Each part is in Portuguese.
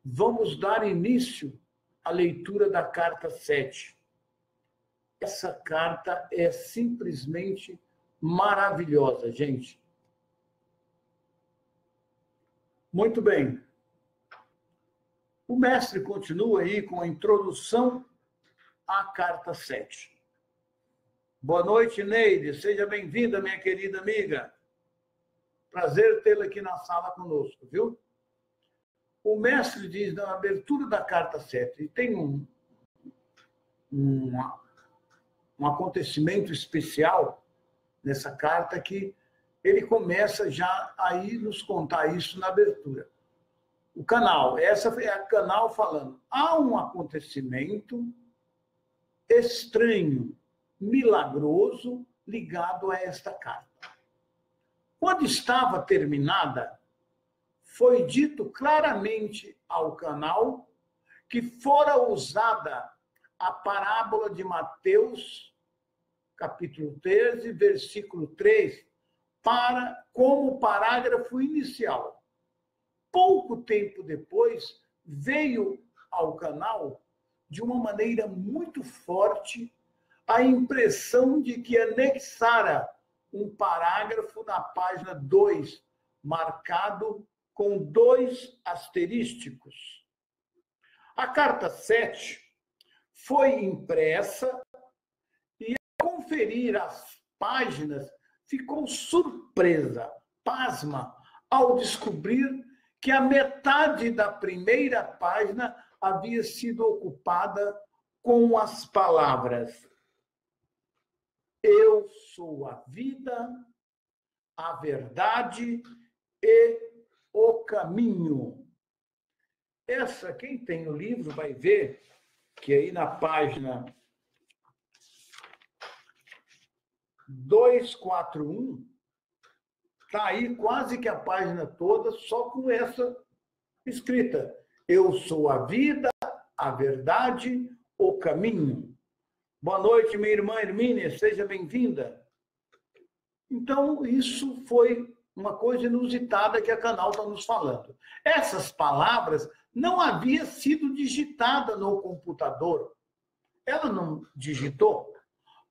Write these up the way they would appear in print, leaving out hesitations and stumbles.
vamos dar início à leitura da carta 7. Essa carta é simplesmente maravilhosa, gente. Muito bem. O mestre continua aí com a introdução à carta 7. Boa noite, Neide. Seja bem-vinda, minha querida amiga. Prazer tê-la aqui na sala conosco, viu? O mestre diz na abertura da carta 7, e tem um acontecimento especial nessa carta que ele começa já a nos contar isso na abertura. O canal, essa é a canal falando. Há um acontecimento estranho, milagroso, ligado a esta carta. Quando estava terminada, foi dito claramente ao canal que fora usada a parábola de Mateus, capítulo 13, versículo 3, como parágrafo inicial. Pouco tempo depois, veio ao canal, de uma maneira muito forte, a impressão de que anexara um parágrafo na página 2, marcado com 2 asterísticos. A carta 7 foi impressa e, ao conferir as páginas, ficou surpresa, pasma, ao descobrir que a metade da primeira página havia sido ocupada com as palavras: eu sou a vida, a verdade e o caminho. Essa, quem tem o livro vai ver que aí na página 241, está aí quase que a página toda só com essa escrita: eu sou a vida, a verdade, o caminho. Boa noite, minha irmã Hermínia, seja bem-vinda. Então, isso foi uma coisa inusitada que a canal está nos falando. Essas palavras não haviam sido digitadas no computador. Ela não digitou.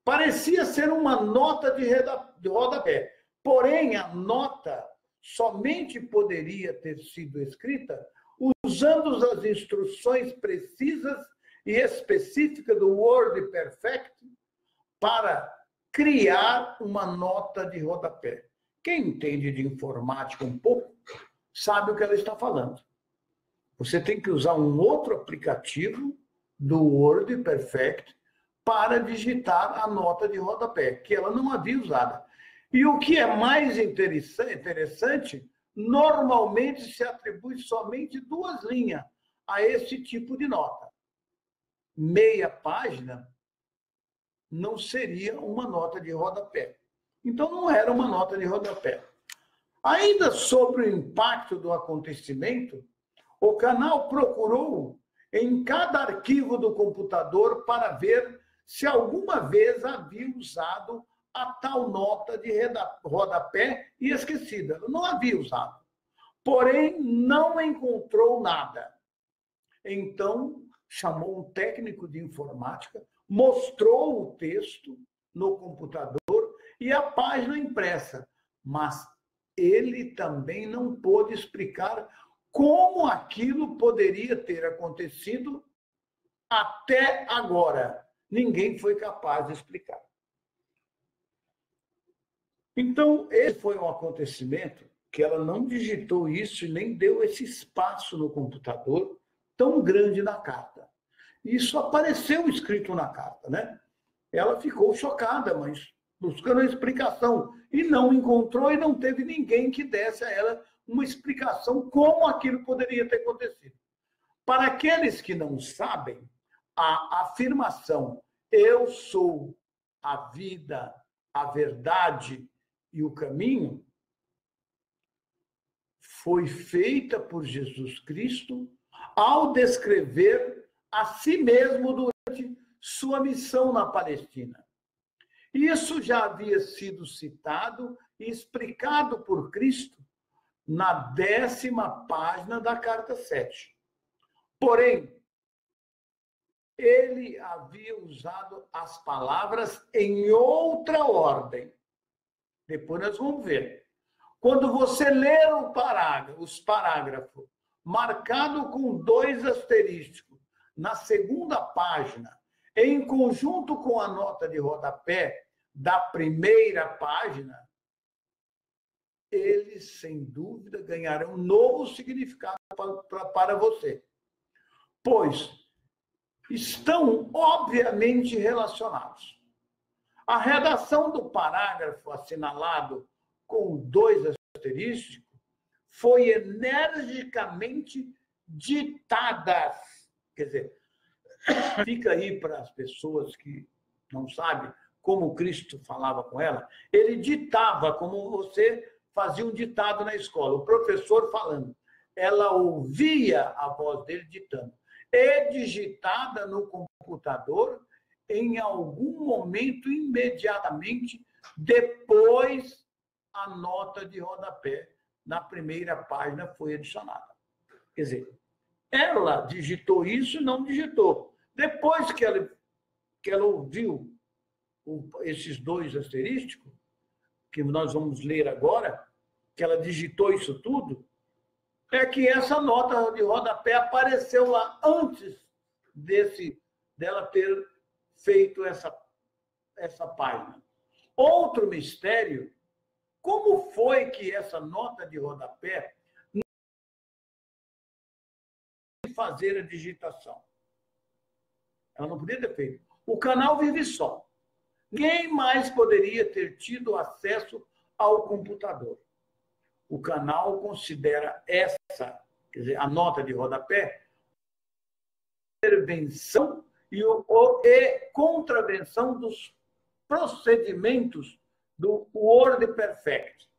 Parecia ser uma nota de rodapé. Porém, a nota somente poderia ter sido escrita usando as instruções precisas e específicas do WordPerfect para criar uma nota de rodapé. Quem entende de informática um pouco sabe o que ela está falando. Você tem que usar um outro aplicativo do WordPerfect para digitar a nota de rodapé, que ela não havia usado. E o que é mais interessante, normalmente se atribui somente 2 linhas a esse tipo de nota. Meia página não seria uma nota de rodapé. Então, não era uma nota de rodapé. Ainda sobre o impacto do acontecimento, o canal procurou em cada arquivo do computador para ver se alguma vez havia usado a tal nota de rodapé e esquecida. Não havia usado. Porém, não encontrou nada. Então, chamou um técnico de informática, mostrou o texto no computador e a página impressa, mas ele também não pôde explicar como aquilo poderia ter acontecido até agora. Ninguém foi capaz de explicar. Então, esse foi um acontecimento que ela não digitou isso e nem deu esse espaço no computador tão grande na carta. Isso apareceu escrito na carta, né? Ela ficou chocada, mas buscando a explicação. E não encontrou e não teve ninguém que desse a ela uma explicação como aquilo poderia ter acontecido. Para aqueles que não sabem, a afirmação eu sou a vida, a verdade e o caminho foi feita por Jesus Cristo ao descrever a si mesmo durante sua missão na Palestina. Isso já havia sido citado e explicado por Cristo na 10ª página da carta 7. Porém, ele havia usado as palavras em outra ordem. Depois nós vamos ver. Quando você ler os parágrafos marcado com 2 asterísticos na segunda página, em conjunto com a nota de rodapé da primeira página, eles, sem dúvida, ganharão um novo significado para você. Pois estão, obviamente, relacionados. A redação do parágrafo assinalado com 2 asterísticos foi energicamente ditada. Quer dizer, fica aí para as pessoas que não sabem como Cristo falava com ela. Ele ditava, como você fazia um ditado na escola, o professor falando. Ela ouvia a voz dele ditando. É digitada no computador em algum momento, imediatamente, depois a nota de rodapé na primeira página foi adicionada. Quer dizer, ela digitou isso e não digitou. Depois que ela ouviu esses 2 asterísticos, que nós vamos ler agora, que ela digitou isso tudo, é que essa nota de rodapé apareceu lá antes dela ter feito essa página. Outro mistério, como foi que essa nota de rodapé não fazer a digitação? Ela não podia ter feito. O canal vive só. Ninguém mais poderia ter tido acesso ao computador. O canal considera essa, quer dizer, a nota de rodapé, intervenção e contravenção dos procedimentos do WordPerfect,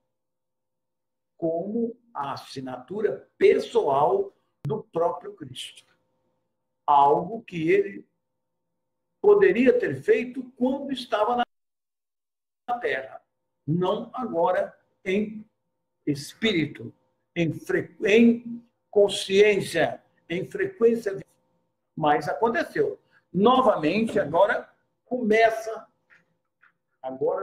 como a assinatura pessoal do próprio Cristo. Algo que ele poderia ter feito quando estava na Terra, não agora em espírito, em consciência, em frequência. Mas aconteceu. Novamente, agora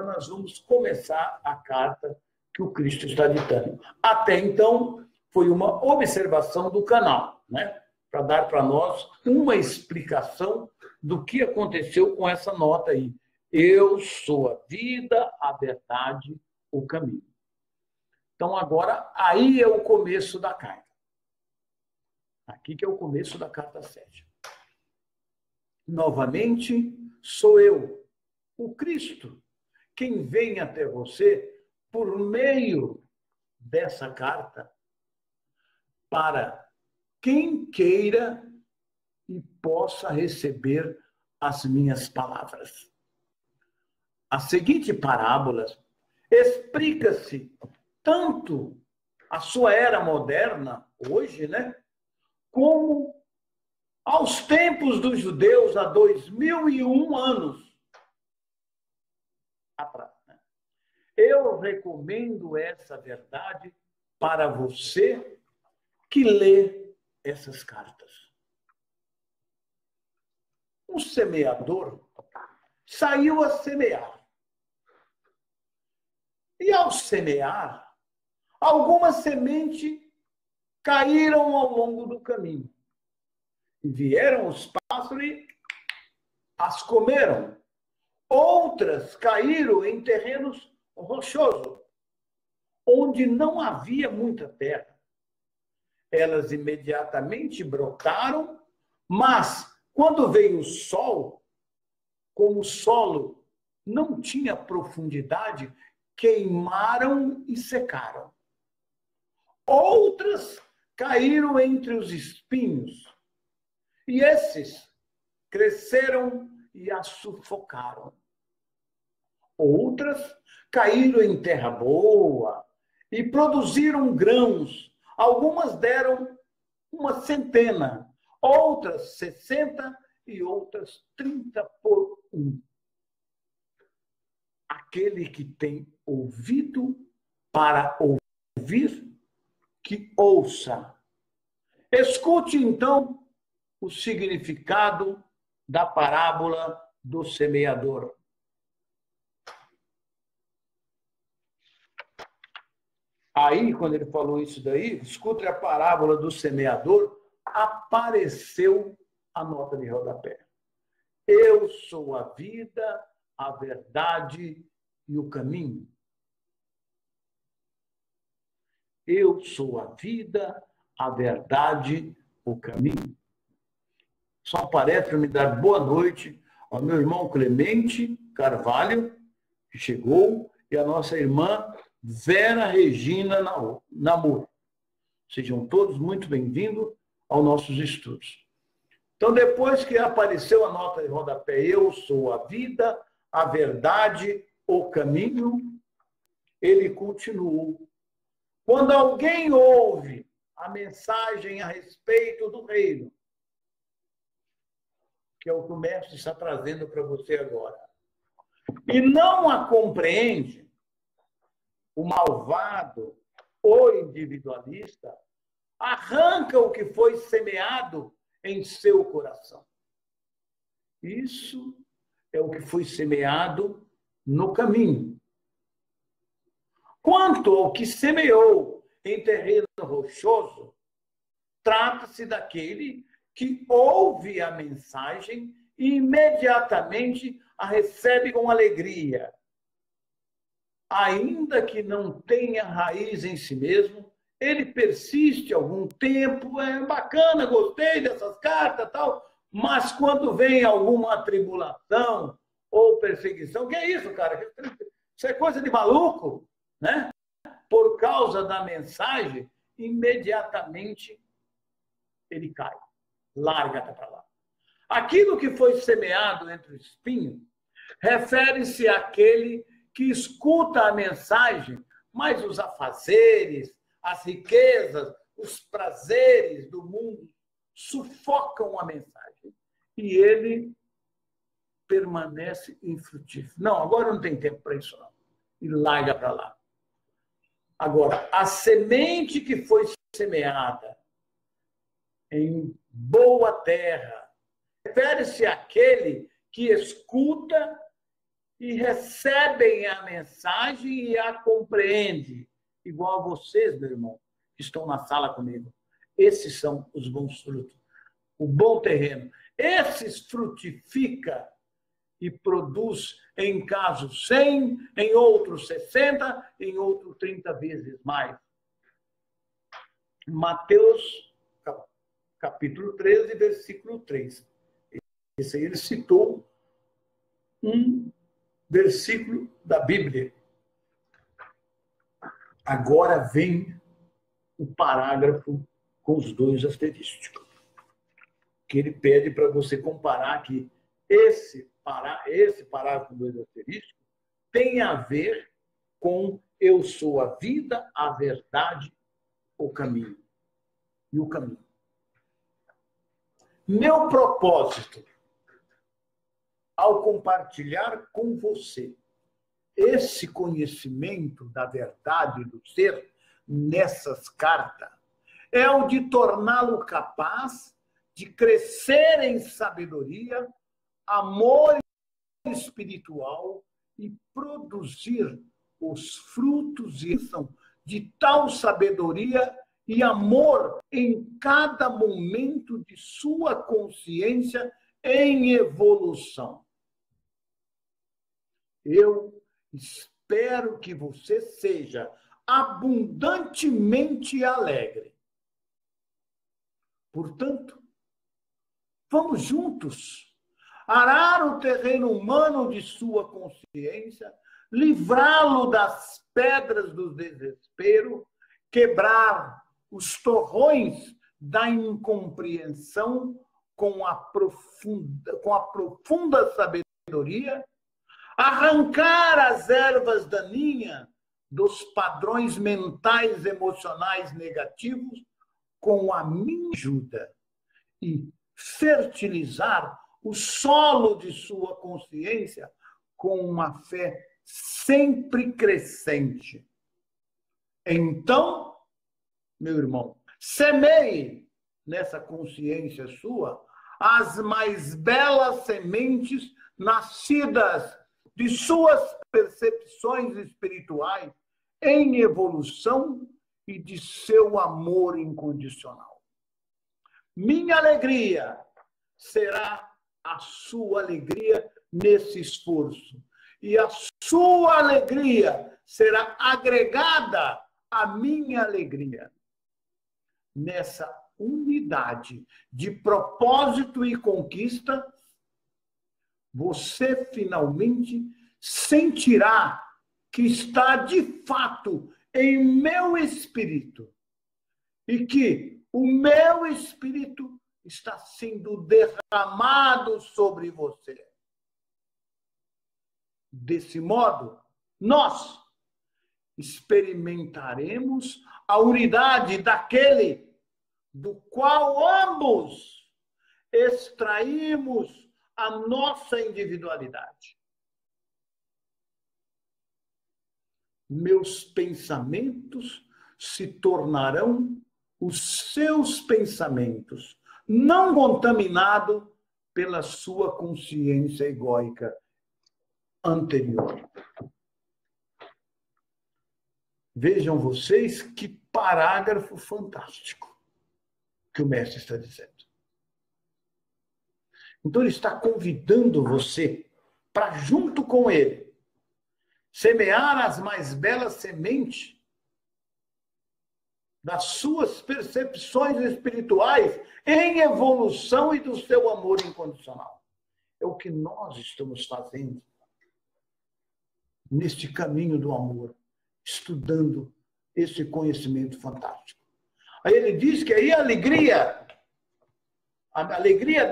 nós vamos começar a carta que o Cristo está ditando. Até então, foi uma observação do canal, né? Para dar para nós uma explicação do que aconteceu com essa nota aí. Eu sou a vida, a verdade, o caminho. Então, agora, aí é o começo da carta. Aqui que é o começo da carta 7. Novamente, sou eu, o Cristo, quem vem até você por meio dessa carta para quem queira e possa receber as minhas palavras. A seguinte parábola explica-se tanto a sua era moderna, hoje, né, como aos tempos dos judeus, há 2001 anos atrás. Eu recomendo essa verdade para você que lê essas cartas. Um semeador saiu a semear. E ao semear, algumas sementes caíram ao longo do caminho. E vieram os pássaros e as comeram. Outras caíram em terrenos rochosos, onde não havia muita terra. Elas imediatamente brotaram, mas quando veio o sol, como o solo não tinha profundidade, queimaram e secaram. Outras caíram entre os espinhos, e esses cresceram e as sufocaram. Outras caíram em terra boa e produziram grãos. Algumas deram 100, outras 60 e outras 30 por 1. Aquele que tem ouvido para ouvir, que ouça. Escute, então, o significado da parábola do semeador. Aí, quando ele falou isso daí, escute a parábola do semeador, apareceu a nota de rodapé. Eu sou a vida, a verdade e o caminho. Eu sou a vida, a verdade, o caminho. Só parece para me dar boa noite ao meu irmão Clemente Carvalho, que chegou, e a nossa irmã Vera Regina Namur. Sejam todos muito bem-vindos aos nossos estudos. Então, depois que apareceu a nota de rodapé, eu sou a vida, a verdade, o caminho, ele continuou. Quando alguém ouve a mensagem a respeito do reino, que é o que o mestre está trazendo para você agora, e não a compreende, o malvado ou individualista arranca o que foi semeado em seu coração. Isso é o que foi semeado no caminho. Quanto ao que semeou em terreno rochoso, trata-se daquele que ouve a mensagem e imediatamente a recebe com alegria. Ainda que não tenha raiz em si mesmo, ele persiste algum tempo, é bacana, gostei dessas cartas, tal, mas quando vem alguma tribulação ou perseguição, que é isso, cara? Isso é coisa de maluco, né? Por causa da mensagem, imediatamente ele cai, larga para lá. Aquilo que foi semeado entre o espinho refere-se àquele que escuta a mensagem, mas os afazeres, as riquezas, os prazeres do mundo sufocam a mensagem e ele permanece infrutífero. Não, agora não tem tempo para isso não. E larga para lá. Agora, a semente que foi semeada em boa terra refere-se àquele que escuta e recebe a mensagem e a compreende, igual a vocês, meu irmão, que estão na sala comigo. Esses são os bons frutos. O bom terreno. Esses frutifica e produz, em casos 100, em outros 60, em outros 30 vezes mais. Mateus, capítulo 13, versículo 3. Esse aí ele citou um versículo da Bíblia. Agora vem o parágrafo com os dois asterísticos. Que ele pede para você comparar que esse parágrafo com dois asterísticos tem a ver com eu sou a vida, a verdade, o caminho. E o caminho. Meu propósito, ao compartilhar com você esse conhecimento da verdade do ser nessas cartas, é o de torná-lo capaz de crescer em sabedoria, amor espiritual e produzir os frutos de tal sabedoria e amor em cada momento de sua consciência em evolução. Eu espero que você seja abundantemente alegre. Portanto, vamos juntos arar o terreno humano de sua consciência, livrá-lo das pedras do desespero, quebrar os torrões da incompreensão com a profunda sabedoria, arrancar as ervas daninhas dos padrões mentais emocionais negativos com a minha ajuda e fertilizar o solo de sua consciência com uma fé sempre crescente. Então, meu irmão, semeie nessa consciência sua, as mais belas sementes nascidas de suas percepções espirituais em evolução e de seu amor incondicional. Minha alegria será a sua alegria nesse esforço. E a sua alegria será agregada à minha alegria. Nessa unidade de propósito e conquista, você finalmente sentirá que está de fato em meu espírito e que o meu espírito está sendo derramado sobre você. Desse modo, nós experimentaremos a unidade daquele do qual ambos extraímos a nossa individualidade. Meus pensamentos se tornarão os seus pensamentos, não contaminados pela sua consciência egóica anterior. Vejam vocês que parágrafo fantástico que o mestre está dizendo. Então, ele está convidando você para, junto com ele, semear as mais belas sementes das suas percepções espirituais em evolução e do seu amor incondicional. É o que nós estamos fazendo neste caminho do amor, estudando esse conhecimento fantástico. Aí ele diz que aí a alegria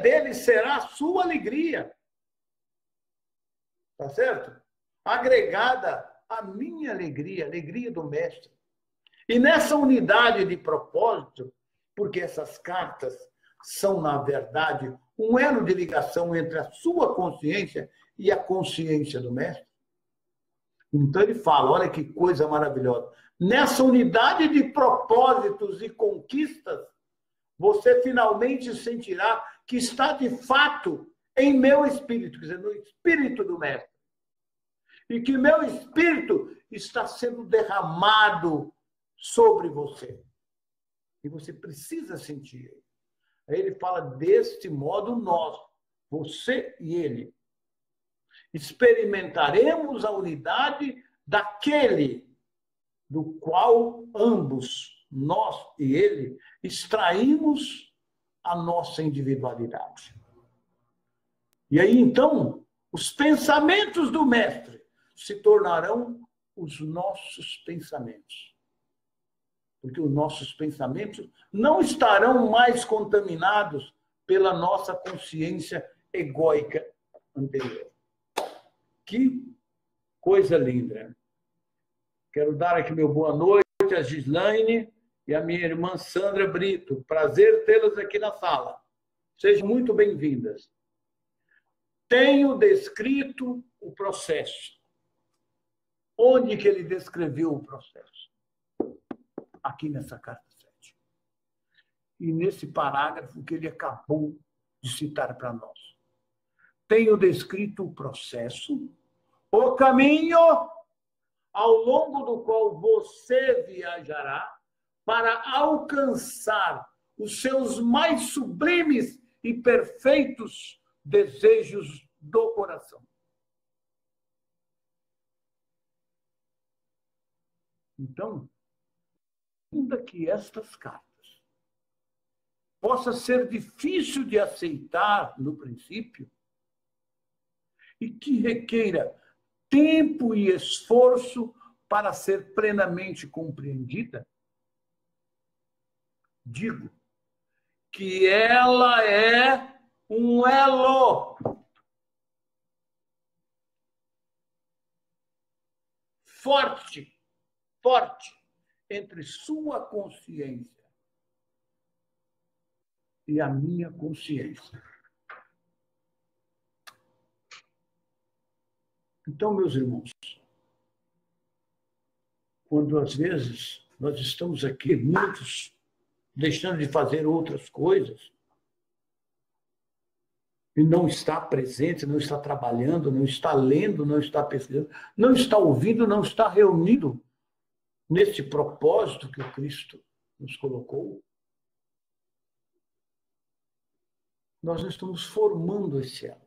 dele será a sua alegria. Tá certo? Agregada à minha alegria, a alegria do mestre. E nessa unidade de propósito, porque essas cartas são, na verdade, um elo de ligação entre a sua consciência e a consciência do mestre. Então ele fala, olha que coisa maravilhosa. Nessa unidade de propósitos e conquistas, você finalmente sentirá que está de fato em meu espírito, quer dizer, no espírito do mestre. E que meu espírito está sendo derramado sobre você. E você precisa sentir. Aí ele fala, deste modo nós, você e ele, experimentaremos a unidade daquele do qual ambos, nós e ele, extraímos a nossa individualidade. E aí, então, os pensamentos do mestre se tornarão os nossos pensamentos. Porque os nossos pensamentos não estarão mais contaminados pela nossa consciência egóica anterior. Que coisa linda. Quero dar aqui meu boa noite a Gislaine e a minha irmã Sandra Brito. Prazer tê-las aqui na sala. Sejam muito bem-vindas. Tenho descrito o processo. Onde que ele descreveu o processo? Aqui nessa carta 7. E nesse parágrafo que ele acabou de citar para nós. Tenho descrito o processo, o caminho ao longo do qual você viajará para alcançar os seus mais sublimes e perfeitos desejos do coração. Então, ainda que estas cartas possa ser difícil de aceitar no princípio e que requeira tempo e esforço para ser plenamente compreendida, digo que ela é um elo forte entre sua consciência e a minha consciência. Então, meus irmãos, quando às vezes nós estamos aqui muitos deixando de fazer outras coisas, e não está presente, não está trabalhando, não está lendo, não está pesquisando, não está ouvindo, não está reunido nesse propósito que o Cristo nos colocou, nós não estamos formando esse elo.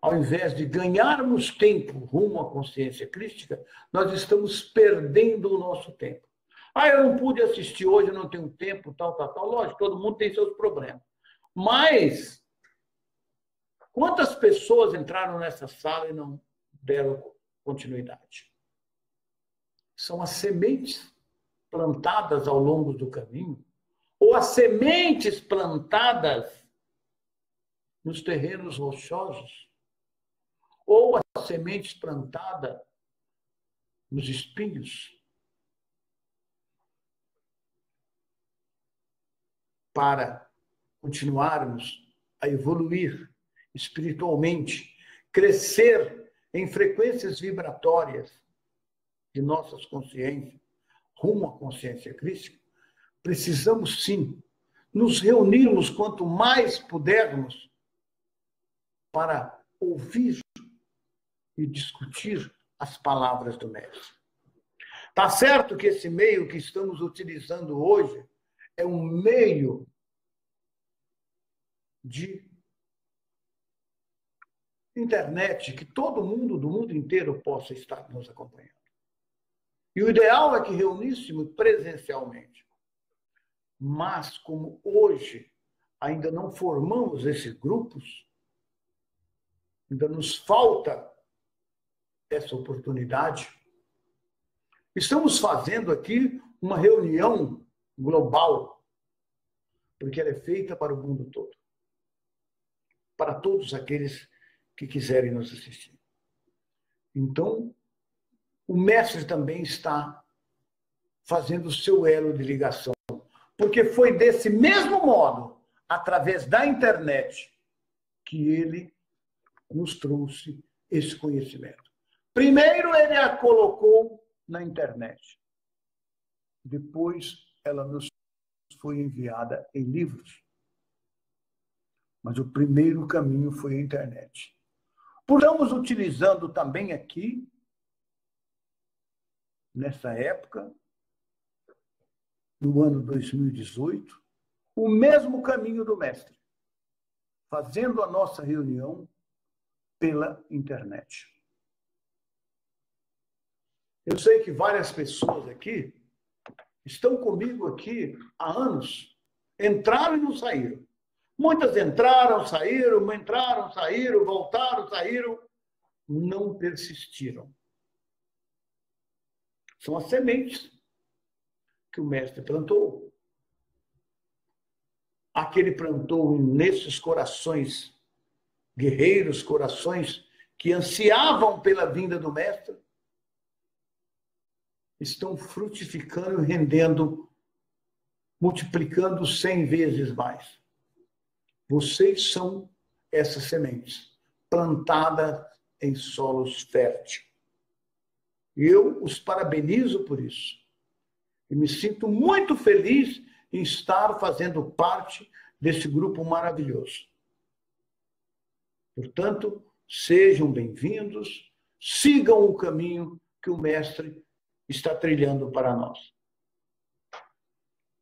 Ao invés de ganharmos tempo rumo à consciência crística, nós estamos perdendo o nosso tempo. Ah, eu não pude assistir hoje, eu não tenho tempo, tal. Lógico, todo mundo tem seus problemas. Mas, quantas pessoas entraram nessa sala e não deram continuidade? São as sementes plantadas ao longo do caminho, ou as sementes plantadas nos terrenos rochosos, ou as sementes plantadas nos espinhos, para continuarmos a evoluir espiritualmente, crescer em frequências vibratórias de nossas consciências, rumo à consciência crística, precisamos sim nos reunirmos quanto mais pudermos para ouvir e discutir as palavras do Mestre. Tá certo que esse meio que estamos utilizando hoje é um meio de internet que todo mundo do mundo inteiro possa estar nos acompanhando. E o ideal é que reuníssemos presencialmente. Mas, como hoje ainda não formamos esses grupos, ainda nos falta essa oportunidade, estamos fazendo aqui uma reunião global, porque ela é feita para o mundo todo, para todos aqueles que quiserem nos assistir. Então, o Mestre também está fazendo o seu elo de ligação, porque foi desse mesmo modo, através da internet, que ele nos trouxe esse conhecimento. Primeiro, ele a colocou na internet. Depois, ela nos foi enviada em livros. Mas o primeiro caminho foi a internet. Estamos utilizando também aqui, nessa época, no ano 2018, o mesmo caminho do Mestre, fazendo a nossa reunião pela internet. Eu sei que várias pessoas aqui estão comigo aqui há anos, entraram e não saíram. Muitas entraram, saíram, voltaram, saíram, não persistiram. São as sementes que o Mestre plantou. Aquele plantou nesses corações guerreiros, corações que ansiavam pela vinda do Mestre, estão frutificando, rendendo, multiplicando 100 vezes mais. Vocês são essas sementes, plantadas em solos férteis. Eu os parabenizo por isso. E me sinto muito feliz em estar fazendo parte desse grupo maravilhoso. Portanto, sejam bem-vindos, sigam o caminho que o Mestre está trilhando para nós.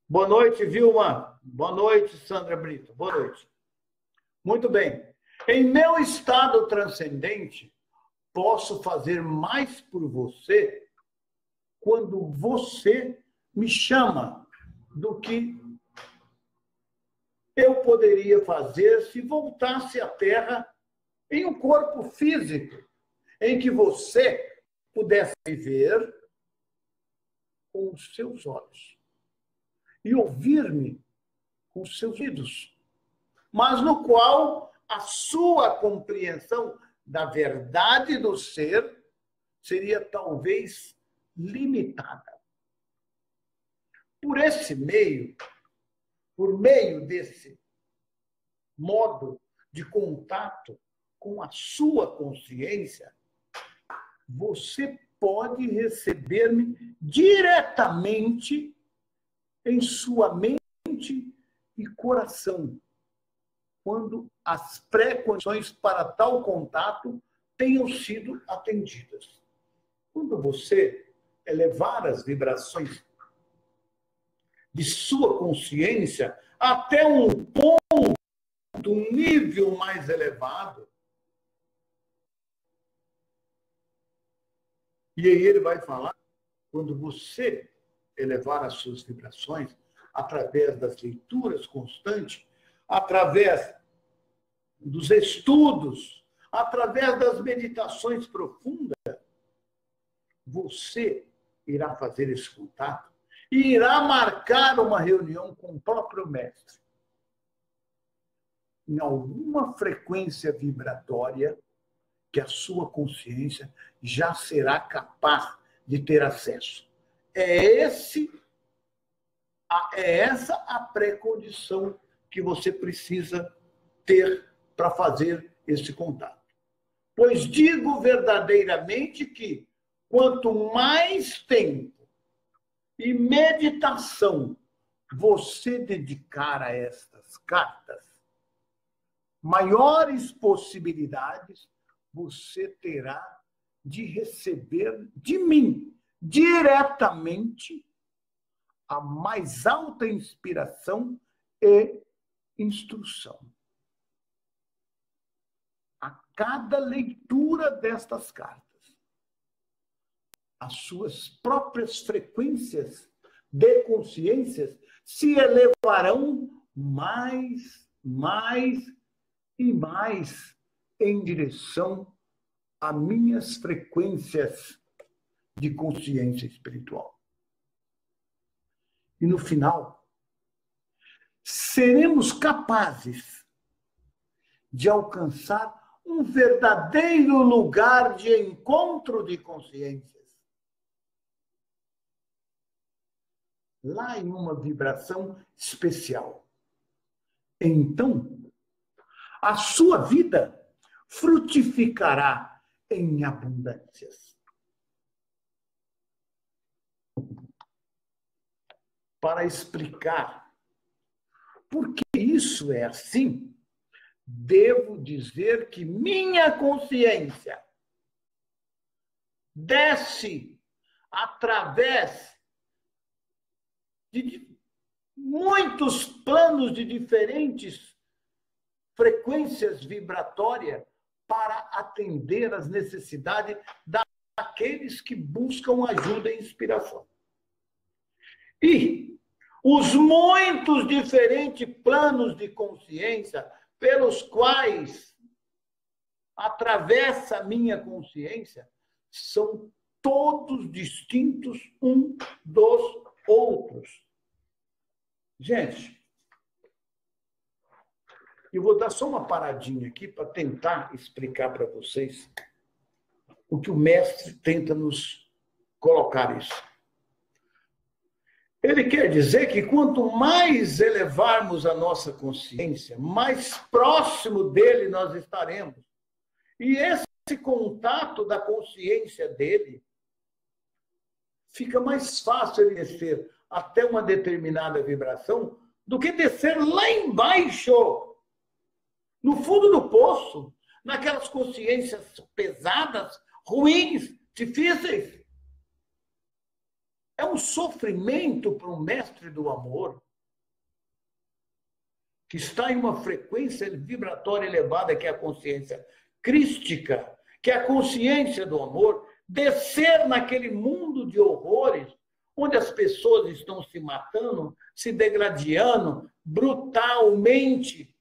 Boa noite, Vilma. Boa noite, Sandra Brito. Boa noite. Muito bem. Em meu estado transcendente, posso fazer mais por você quando você me chama do que eu poderia fazer se voltasse à Terra em um corpo físico, em que você pudesse ver com os seus olhos e ouvir-me com os seus ouvidos, mas no qual a sua compreensão da verdade do ser seria talvez limitada. Por esse meio, por meio desse modo de contato com a sua consciência, você pode receber-me diretamente em sua mente e coração, quando as pré-condições para tal contato tenham sido atendidas. Quando você elevar as vibrações de sua consciência até um ponto, um nível mais elevado, e aí ele vai falar, quando você elevar as suas vibrações através das leituras constantes, através dos estudos, através das meditações profundas, você irá fazer esse contato e irá marcar uma reunião com o próprio mestre. Em alguma frequência vibratória que a sua consciência já será capaz de ter acesso. É essa a pré-condição que você precisa ter para fazer esse contato. Pois digo verdadeiramente que quanto mais tempo e meditação você dedicar a estas cartas, maiores possibilidades você terá de receber de mim diretamente a mais alta inspiração e instrução. A cada leitura destas cartas, as suas próprias frequências de consciências se elevarão mais e mais em direção a minhas frequências de consciência espiritual. E no final, seremos capazes de alcançar um verdadeiro lugar de encontro de consciências. Lá em uma vibração especial. Então, a sua vida frutificará em abundâncias. Para explicar por que isso é assim, devo dizer que minha consciência desce através de muitos planos de diferentes frequências vibratórias para atender às necessidades daqueles que buscam ajuda e inspiração. E os muitos diferentes planos de consciência pelos quais atravessa a minha consciência são todos distintos um dos outros. Gente, eu vou dar só uma paradinha aqui para tentar explicar para vocês o que o mestre tenta nos colocar isso. Ele quer dizer que quanto mais elevarmos a nossa consciência, mais próximo dele nós estaremos. E esse contato da consciência dele fica mais fácil ele descer até uma determinada vibração do que descer lá embaixo, no fundo do poço, naquelas consciências pesadas, ruins, difíceis. É um sofrimento para um mestre do amor que está em uma frequência vibratória elevada, que é a consciência crística, que é a consciência do amor, descer naquele mundo de horrores, onde as pessoas estão se matando, se degradando brutalmente.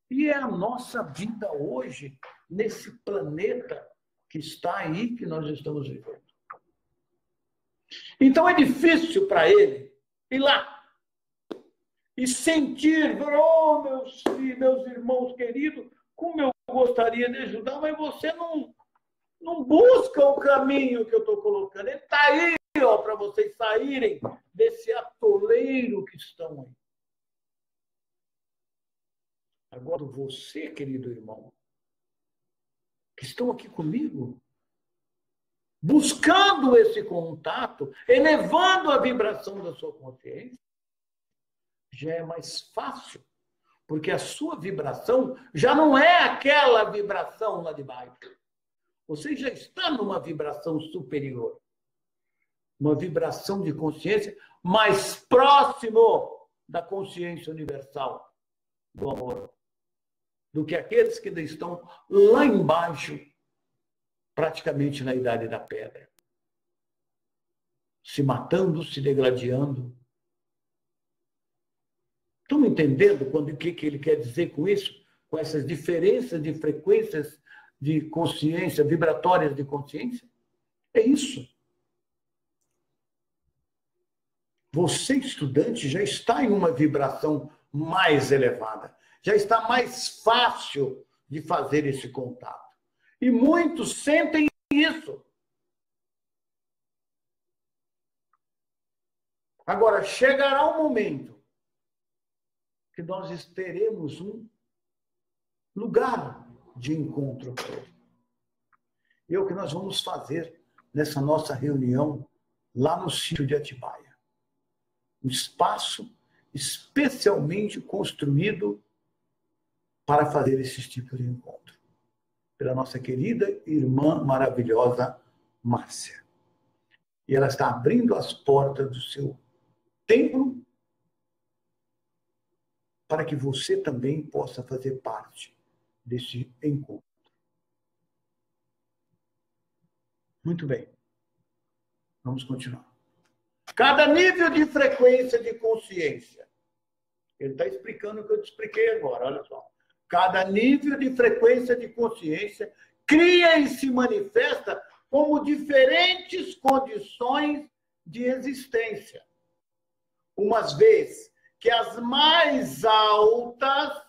E é a nossa vida hoje, nesse planeta que está aí, que nós estamos vivendo. Então é difícil para ele ir lá e sentir, oh, meus irmãos queridos, como eu gostaria de ajudar, mas você não busca o caminho que eu estou colocando. Ele está aí, para vocês saírem desse atoleiro que estão aí. Agora, você, querido irmão, que estão aqui comigo, buscando esse contato, elevando a vibração da sua consciência, já é mais fácil, porque a sua vibração já não é aquela vibração lá de baixo. Você já está numa vibração superior, uma vibração de consciência mais próximo da consciência universal do amor, do que aqueles que ainda estão lá embaixo, praticamente na idade da pedra, se matando, se degladiando. Estão entendendo o que ele quer dizer com isso? Com essas diferenças de frequências de consciência, vibratórias de consciência? É isso. Você, estudante, já está em uma vibração mais elevada. Já está mais fácil de fazer esse contato. E muitos sentem isso. Agora, chegará um momento que nós teremos um lugar de encontro. E é o que nós vamos fazer nessa nossa reunião lá no sítio de Atibaia. Um espaço especialmente construído para fazer esse tipo de encontro. Pela nossa querida irmã maravilhosa Márcia. E ela está abrindo as portas do seu templo para que você também possa fazer parte desse encontro. Muito bem. Vamos continuar. Cada nível de frequência de consciência. Ele está explicando o que eu te expliquei agora, olha só. Cada nível de frequência de consciência cria e se manifesta como diferentes condições de existência. Umas vezes que as mais altas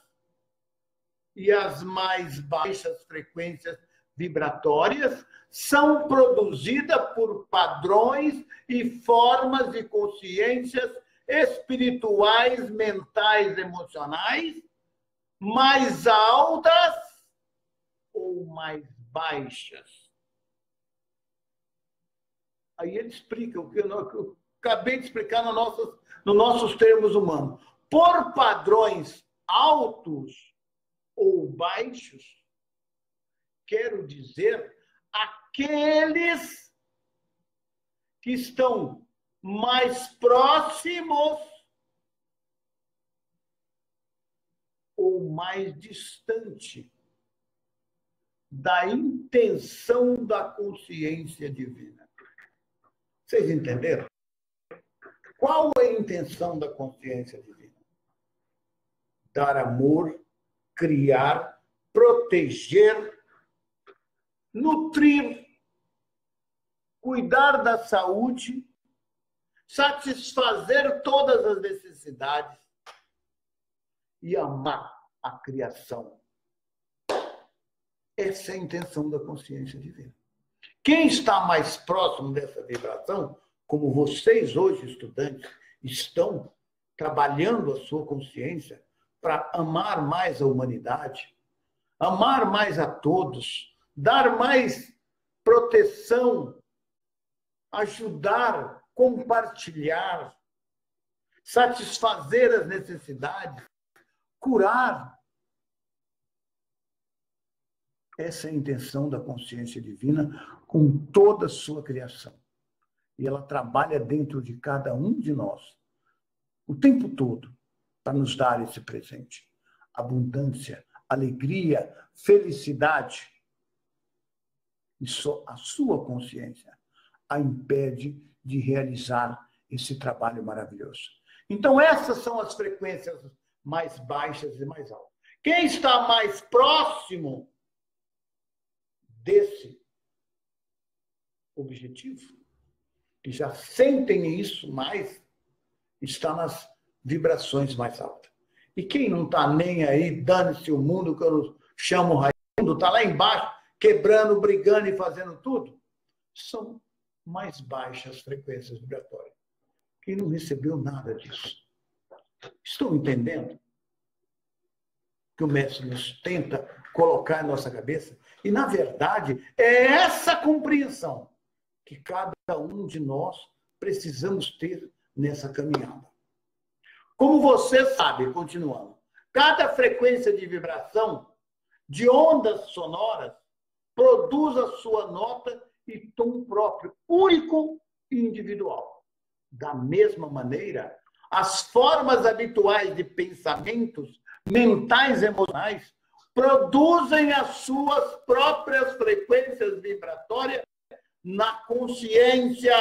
e as mais baixas frequências vibratórias são produzidas por padrões e formas de consciências espirituais, mentais, emocionais, mais altas ou mais baixas. Aí ele explica o que eu acabei de explicar nos nossos termos humanos. Por padrões altos ou baixos, quero dizer aqueles que estão mais próximos ou mais distante da intenção da consciência divina. Vocês entenderam? Qual é a intenção da consciência divina? Dar amor, criar, proteger, nutrir, cuidar da saúde, satisfazer todas as necessidades e amar a criação. Essa é a intenção da consciência divina. Quem está mais próximo dessa vibração, como vocês hoje, estudantes, estão trabalhando a sua consciência para amar mais a humanidade, amar mais a todos, dar mais proteção, ajudar, compartilhar, satisfazer as necessidades, curar. Essa é a intenção da consciência divina com toda a sua criação. E ela trabalha dentro de cada um de nós, o tempo todo, para nos dar esse presente. Abundância, alegria, felicidade. E só a sua consciência a impede de realizar esse trabalho maravilhoso. Então, essas são as frequências mais baixas e mais altas. Quem está mais próximo desse objetivo, que já sentem isso mais, está nas vibrações mais altas. E quem não está nem aí, dane-se o mundo, que eu chamo Raimundo, está lá embaixo, quebrando, brigando e fazendo tudo, são mais baixas frequências vibratórias. Quem não recebeu nada disso. Estão entendendo? Que o mestre nos tenta colocar em nossa cabeça? E, na verdade, é essa compreensão que cada um de nós precisamos ter nessa caminhada. Como você sabe, continuando, cada frequência de vibração de ondas sonoras produz a sua nota e tom próprio, único e individual. Da mesma maneira, as formas habituais de pensamentos mentais e emocionais produzem as suas próprias frequências vibratórias na consciência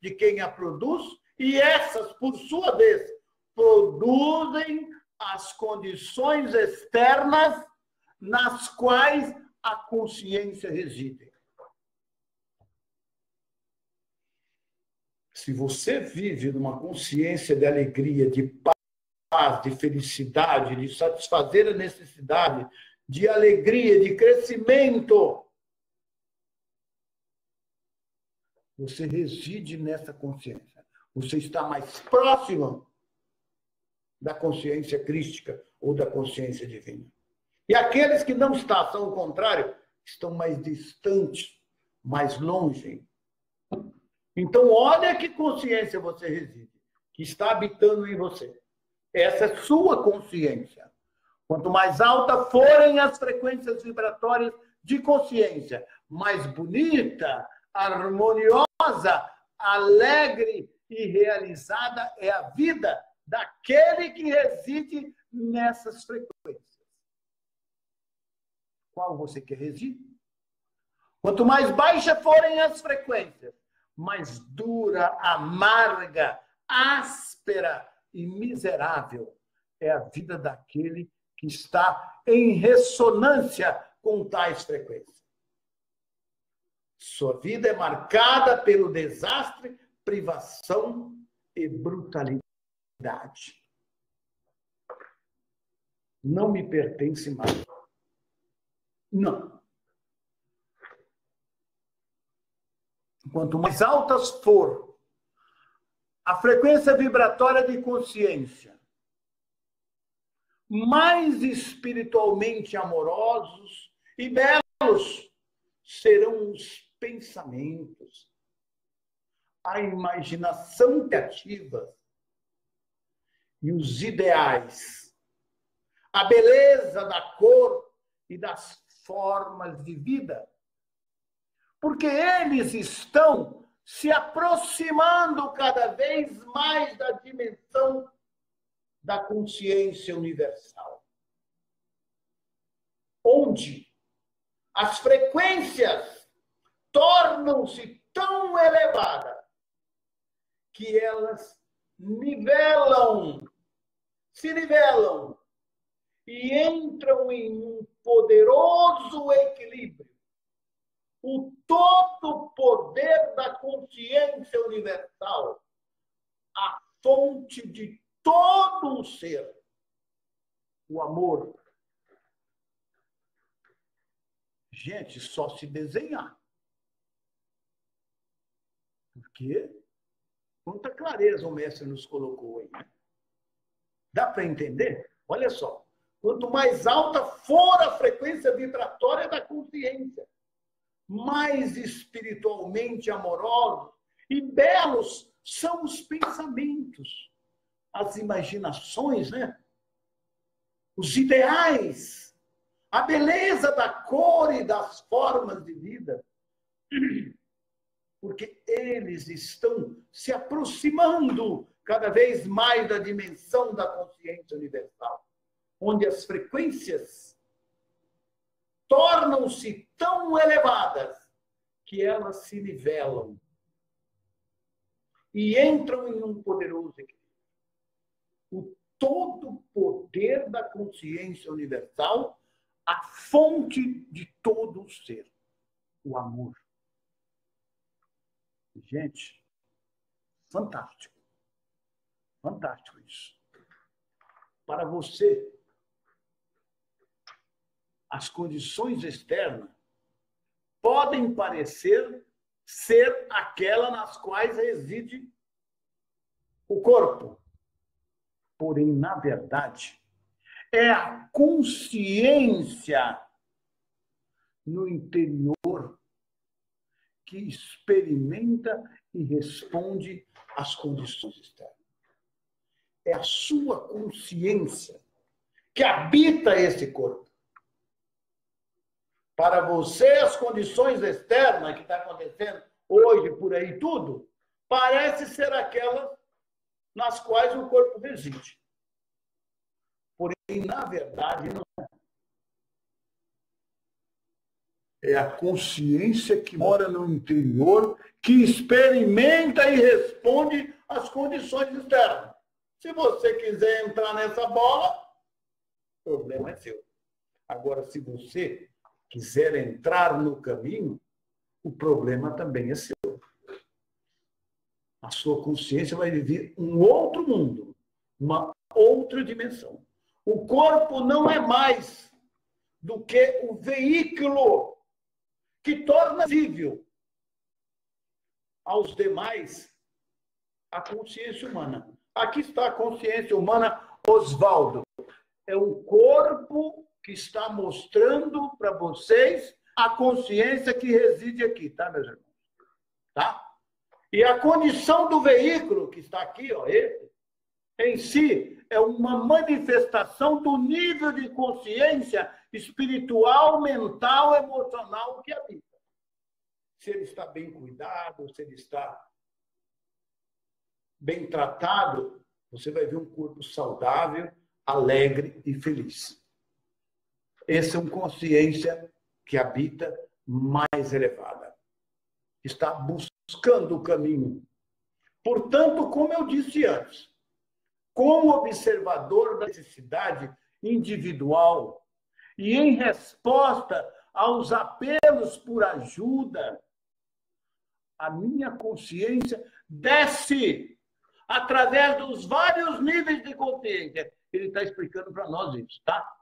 de quem a produz, e essas, por sua vez, produzem as condições externas nas quais a consciência reside. Se você vive numa consciência de alegria, de paz, de felicidade, de satisfazer a necessidade, de alegria, de crescimento, você reside nessa consciência. Você está mais próximo da consciência crística ou da consciência divina. E aqueles que não estão, são o contrário, estão mais distantes, mais longe. Então, olha que consciência você reside, que está habitando em você. Essa é sua consciência. Quanto mais altas forem as frequências vibratórias de consciência, mais bonita, harmoniosa, alegre e realizada é a vida daquele que reside nessas frequências. Qual você quer residir? Quanto mais baixas forem as frequências, mais dura, amarga, áspera e miserável é a vida daquele que está em ressonância com tais frequências. Sua vida é marcada pelo desastre, privação e brutalidade. Não me pertence mais. Não. Quanto mais altas for a frequência vibratória de consciência, mais espiritualmente amorosos e belos serão os pensamentos, a imaginação criativa e os ideais, a beleza da cor e das formas de vida, porque eles estão se aproximando cada vez mais da dimensão da consciência universal, onde as frequências tornam-se tão elevadas que elas se nivelam e entram em um poderoso equilíbrio. O todo poder da consciência universal, a fonte de todo o ser, o amor. Gente, só se desenhar. Porque quanta clareza o mestre nos colocou aí. Dá para entender? Olha só. Quanto mais alta for a frequência vibratória da consciência, mais espiritualmente amorosos e belos são os pensamentos, as imaginações, né? Os ideais, a beleza da cor e das formas de vida, porque eles estão se aproximando cada vez mais da dimensão da consciência universal, onde as frequências tornam-se tão elevadas que elas se nivelam e entram em um poderoso equilíbrio. O todo poder da consciência universal, a fonte de todo o ser, o amor. Gente, fantástico. Fantástico isso. Para você, as condições externas podem parecer ser aquela nas quais reside o corpo. Porém, na verdade, é a consciência no interior que experimenta e responde às condições externas. É a sua consciência que habita esse corpo. Para você, as condições externas que está acontecendo hoje, por aí tudo, parece ser aquelas nas quais o corpo reside. Porém, na verdade, não é. É a consciência que mora no interior, que experimenta e responde às condições externas. Se você quiser entrar nessa bola, o problema é seu. Agora, se você quiser entrar no caminho, o problema também é seu. A sua consciência vai viver um outro mundo, uma outra dimensão. O corpo não é mais do que o veículo que torna visível aos demais a consciência humana. Aqui está a consciência humana, Oswaldo. É o corpo que está mostrando para vocês a consciência que reside aqui, tá, meus irmãos? Tá? E a condição do veículo que está aqui, ó, esse, em si, é uma manifestação do nível de consciência espiritual, mental, emocional que habita. Se ele está bem cuidado, se ele está bem tratado, você vai ver um corpo saudável, alegre e feliz. Essa é uma consciência que habita mais elevada. Está buscando o caminho. Portanto, como eu disse antes, como observador da necessidade individual e em resposta aos apelos por ajuda, a minha consciência desce através dos vários níveis de consciência. Ele está explicando para nós isso, tá?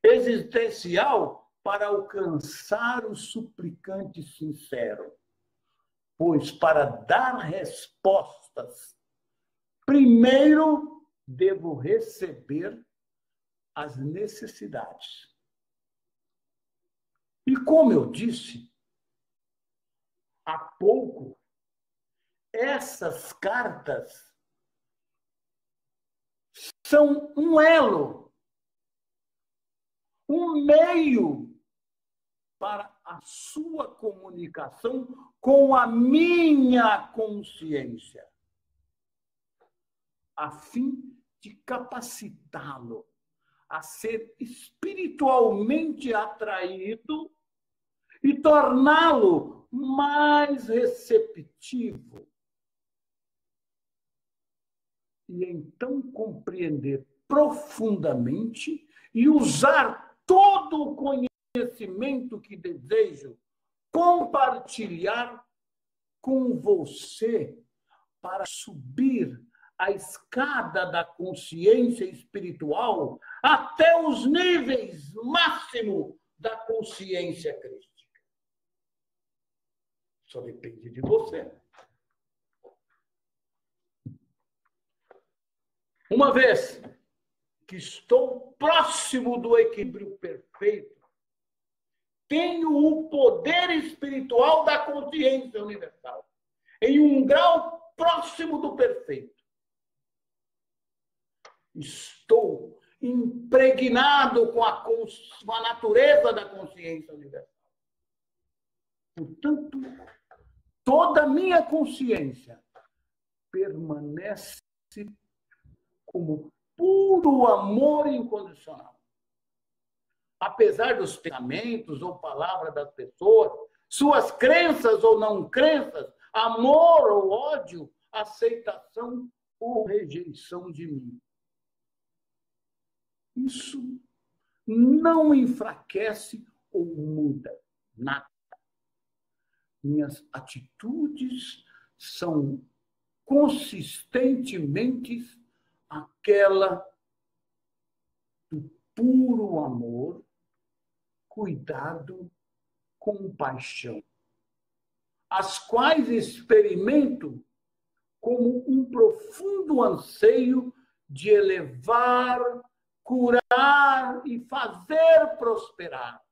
Existencial para alcançar o suplicante sincero. Pois para dar respostas, primeiro devo receber as necessidades. E como eu disse há pouco, essas cartas são um elo, um meio para a sua comunicação com a minha consciência, a fim de capacitá-lo a ser espiritualmente atraído e torná-lo mais receptivo. E então compreender profundamente e usar todo o conhecimento que desejo compartilhar com você para subir a escada da consciência espiritual até os níveis máximos da consciência crística. Só depende de você. Uma vez que estou próximo do equilíbrio perfeito, tenho o poder espiritual da consciência universal, em um grau próximo do perfeito. Estou impregnado com a natureza da consciência universal. Portanto, toda a minha consciência permanece como puro amor incondicional. Apesar dos pensamentos ou palavras das pessoas, suas crenças ou não crenças, amor ou ódio, aceitação ou rejeição de mim. Isso não enfraquece ou muda nada. Minhas atitudes são consistentemente aquela do puro amor, cuidado, compaixão, as quais experimento como um profundo anseio de elevar, curar e fazer prosperar.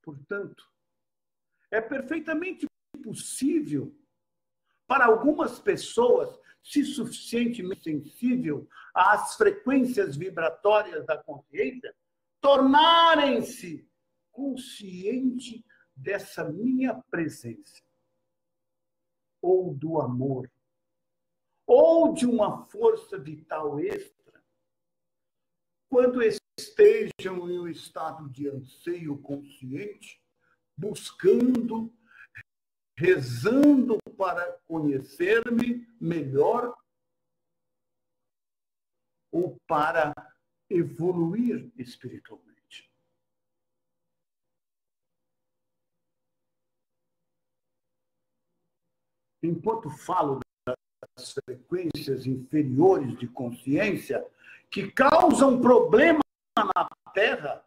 Portanto, é perfeitamente possível para algumas pessoas, se suficientemente sensível às frequências vibratórias da consciência, tornarem-se conscientes dessa minha presença, ou do amor, ou de uma força vital extra, quando estejam em um estado de anseio consciente, buscando, rezando para conhecer-me melhor ou para evoluir espiritualmente. Enquanto falo das frequências inferiores de consciência que causam problema na Terra,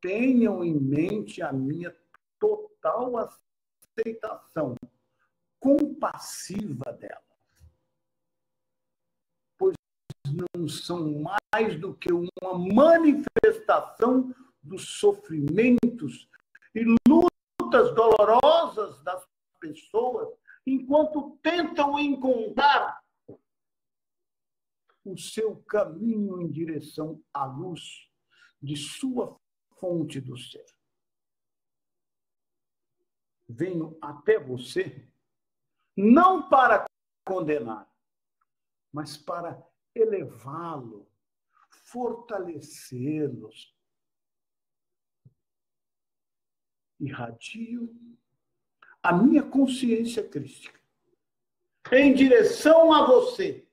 tenham em mente a minha total aceitação compassiva delas, pois não são mais do que uma manifestação dos sofrimentos e lutas dolorosas das pessoas enquanto tentam encontrar o seu caminho em direção à luz de sua fonte do ser. Venho até você não para condenar, mas para elevá-lo, fortalecê-los. Irradio a minha consciência crística em direção a você,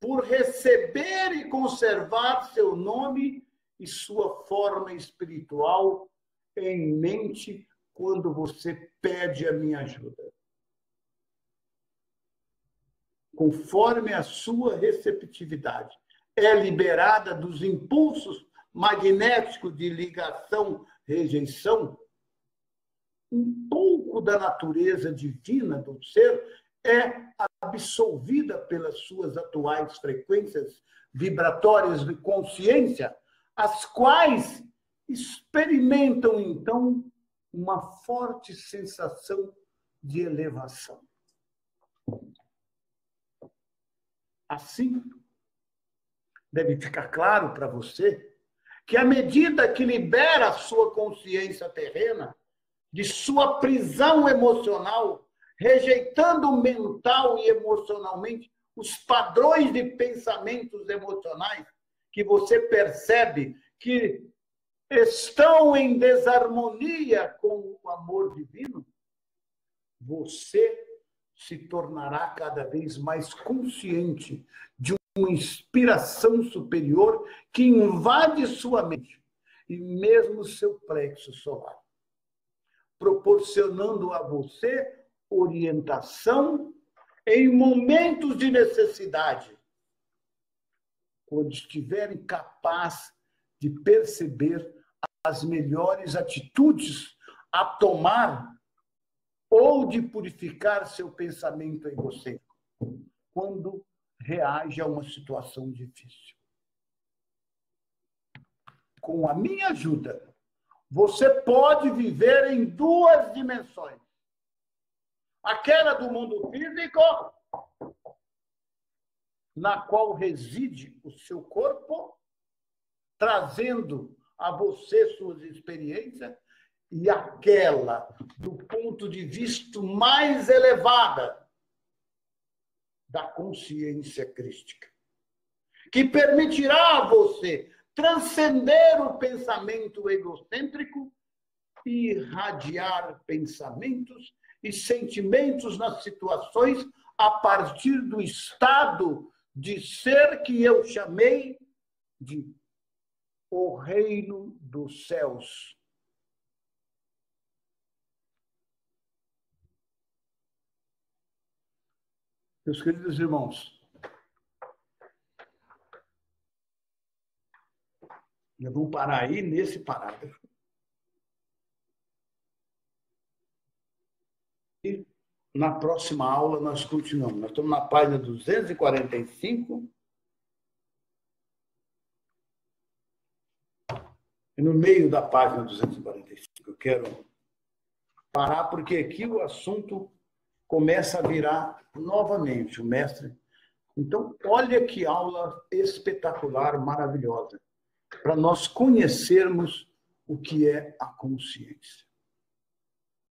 por receber e conservar seu nome e sua forma espiritual em mente quando você pede a minha ajuda. Conforme a sua receptividade é liberada dos impulsos magnéticos de ligação-rejeição, um pouco da natureza divina do ser é absolvida pelas suas atuais frequências vibratórias de consciência, as quais experimentam, então, uma forte sensação de elevação. Assim, deve ficar claro para você que, à medida que libera a sua consciência terrena de sua prisão emocional, rejeitando mental e emocionalmente os padrões de pensamentos emocionais que você percebe que estão em desarmonia com o amor divino, você se tornará cada vez mais consciente de uma inspiração superior que invade sua mente e mesmo seu plexo solar, proporcionando a você orientação em momentos de necessidade, quando estiverem capazes de perceber as melhores atitudes a tomar ou de purificar seu pensamento egocêntrico, quando reage a uma situação difícil. Com a minha ajuda, você pode viver em duas dimensões. Aquela do mundo físico, na qual reside o seu corpo, trazendo a você suas experiências, e aquela do ponto de vista mais elevada da consciência crística, que permitirá a você transcender o pensamento egocêntrico e irradiar pensamentos e sentimentos nas situações a partir do estado de ser que eu chamei de o reino dos céus. Meus queridos irmãos, nós vamos parar aí nesse parágrafo. E na próxima aula nós continuamos. Nós estamos na página 245. no meio da página 245. Eu quero parar porque aqui o assunto começa a virar novamente, o mestre. Então, olha que aula espetacular, maravilhosa, para nós conhecermos o que é a consciência.